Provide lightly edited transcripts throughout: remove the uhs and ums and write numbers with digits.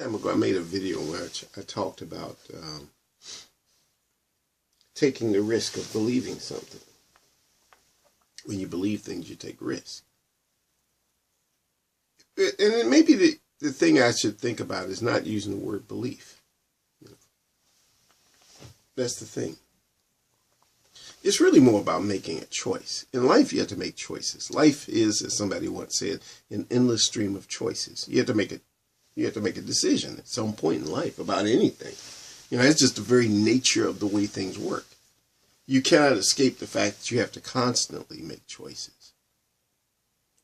I made a video where I talked about taking the risk of believing something. When you believe things, you take risks. And it may be the thing I should think about is not using the word belief. That's the thing. It's really more about making a choice. In life, you have to make choices. Life is, as somebody once said, an endless stream of choices. You have to make a decision at some point in life about anything. It's just the very nature of the way things work. You cannot escape the fact that you have to constantly make choices.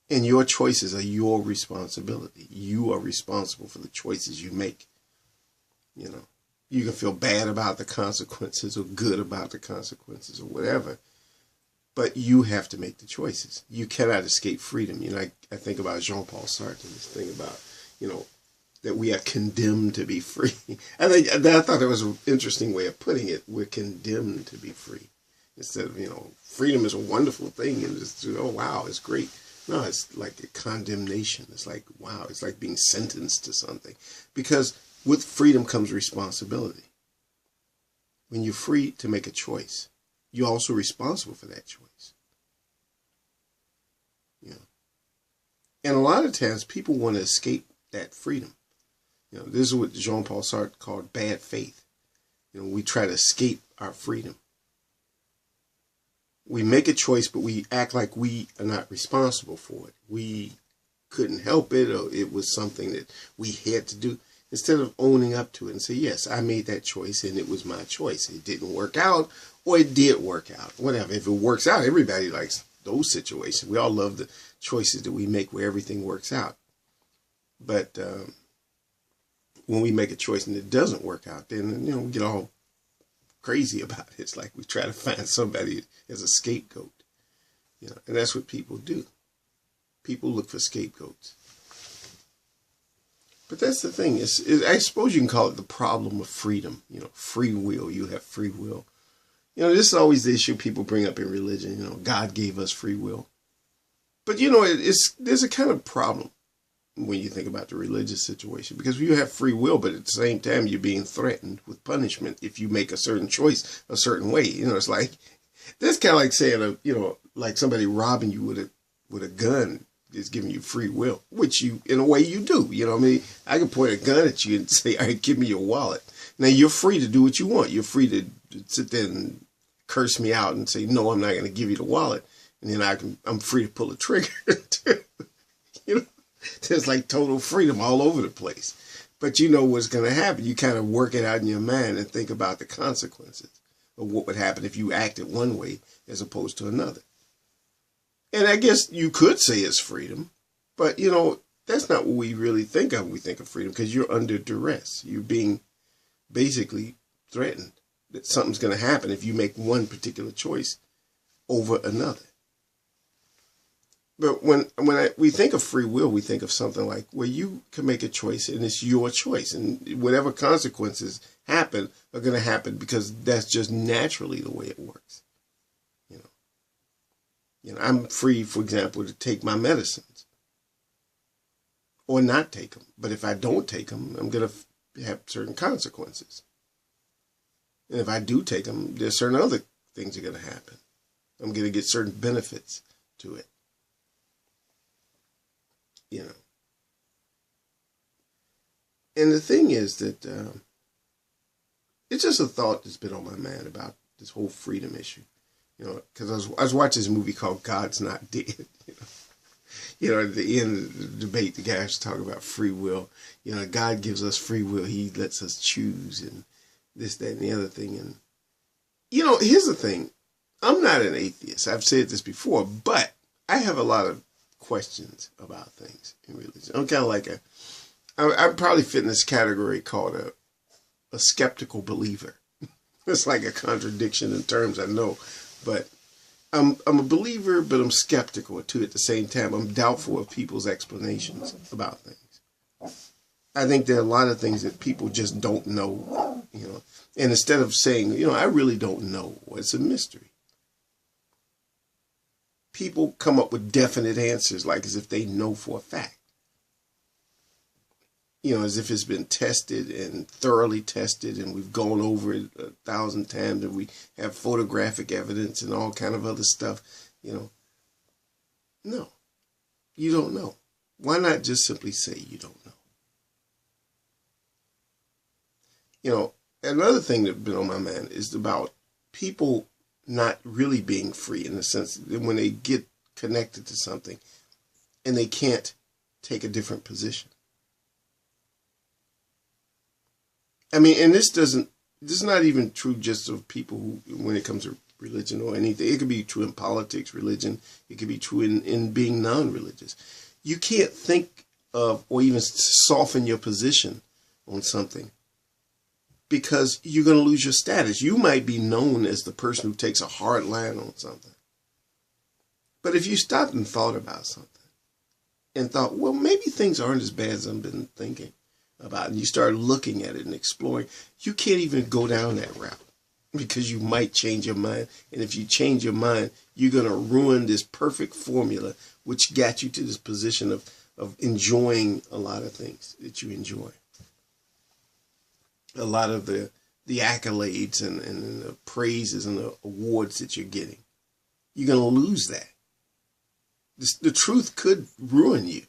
And your choices are your responsibility. You are responsible for the choices you make. You can feel bad about the consequences or good about the consequences or whatever. But you have to make the choices. You cannot escape freedom. I think about Jean-Paul Sartre, this thing about, that we are condemned to be free. I thought that was an interesting way of putting it. We're condemned to be free. Instead of, freedom is a wonderful thing and just, oh, wow, it's great. No, it's like a condemnation. It's like, wow, it's like being sentenced to something. Because with freedom comes responsibility. When you're free to make a choice, you're also responsible for that choice. And a lot of times people want to escape that freedom. This is what Jean-Paul Sartre called bad faith. We try to escape our freedom. We make a choice, but we act like we are not responsible for it. We couldn't help it, or it was something that we had to do. Instead of owning up to it and say, yes, I made that choice and it was my choice. It didn't work out, or it did work out. Whatever. If it works out, everybody likes those situations. We all love the choices that we make where everything works out. But when we make a choice and it doesn't work out, then, we get all crazy about it. It's like we try to find somebody as a scapegoat. And that's what people do. People look for scapegoats. But that's the thing. I suppose you can call it the problem of freedom. Free will. You have free will. This is always the issue people bring up in religion. God gave us free will. But, there's a kind of problem when you think about the religious situation. Because you have free will, but at the same time, you're being threatened with punishment if you make a certain choice a certain way. It's like, that's kind of like saying, like somebody robbing you with a gun is giving you free will, which you, in a way, you do. I can point a gun at you and say, all right, give me your wallet. Now, you're free to do what you want. You're free to sit there and curse me out and say, no, I'm not going to give you the wallet. And then I'm free to pull a trigger. There's like total freedom all over the place. But you know what's going to happen. You kind of work it out in your mind and think about the consequences of what would happen if you acted one way as opposed to another. And I guess you could say it's freedom, but, that's not what we really think of when we think of freedom, because you're under duress. You're being basically threatened that something's going to happen if you make one particular choice over another. But when we think of free will, we think of something like where you can make a choice and it's your choice, and whatever consequences happen are going to happen because that's just naturally the way it works. I'm free, for example, to take my medicines or not take them. But if I don't take them, I'm going to have certain consequences. And if I do take them, there's certain other things that are going to happen. I'm going to get certain benefits to it. And the thing is that it's just a thought that's been on my mind about this whole freedom issue. Because I was watching this movie called God's Not Dead. At the end of the debate, the guy was talking about free will. God gives us free will. He lets us choose and this, that, and the other thing. And, here's the thing. I'm not an atheist. I've said this before, but I have a lot of questions about things in religion. I'm kind of like I probably fit in this category called a skeptical believer. It's like a contradiction in terms, I know. But I'm a believer, but I'm skeptical too at the same time. I'm doubtful of people's explanations about things. I think there are a lot of things that people just don't know, And instead of saying, I really don't know, it's a mystery. People come up with definite answers, like as if they know for a fact. as if it's been tested and thoroughly tested, and we've gone over it 1,000 times, and we have photographic evidence and all kind of other stuff. No, you don't know. Why not just simply say you don't know? Another thing that's been on my mind is about people not really being free, in the sense that when they get connected to something and they can't take a different position. I mean, and this is not even true just of people who, when it comes to religion or anything. It could be true in politics, religion. It could be true in being non-religious. You can't think of or even soften your position on something because you're going to lose your status. You might be known as the person who takes a hard line on something. But if you stopped and thought about something and thought, well, maybe things aren't as bad as I've been thinking about, and you start looking at it and exploring, you can't even go down that route because you might change your mind. And if you change your mind, you're going to ruin this perfect formula which got you to this position of enjoying a lot of things that you enjoy. A lot of the accolades and the praises and the awards that you're getting. You're going to lose that. The truth could ruin you,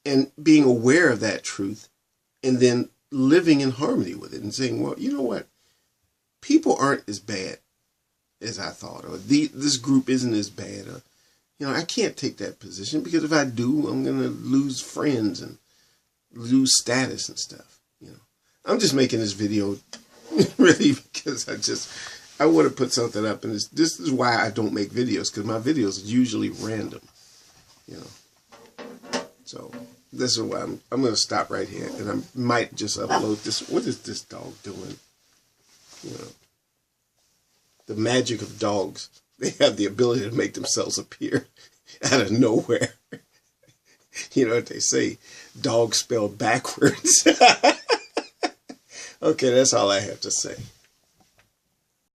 And being aware of that truth and then living in harmony with it and saying, well, you know what? People aren't as bad as I thought, or this group isn't as bad. Or, I can't take that position because if I do, I'm going to lose friends and lose status and stuff. I'm just making this video really because I want to put something up, and this is why I don't make videos, because my videos are usually random, So this is why I'm going to stop right here, and I might just upload this. What is this dog doing? The magic of dogs. They have the ability to make themselves appear out of nowhere. You know what they say? Dogs spelled backwards. Okay, that's all I have to say.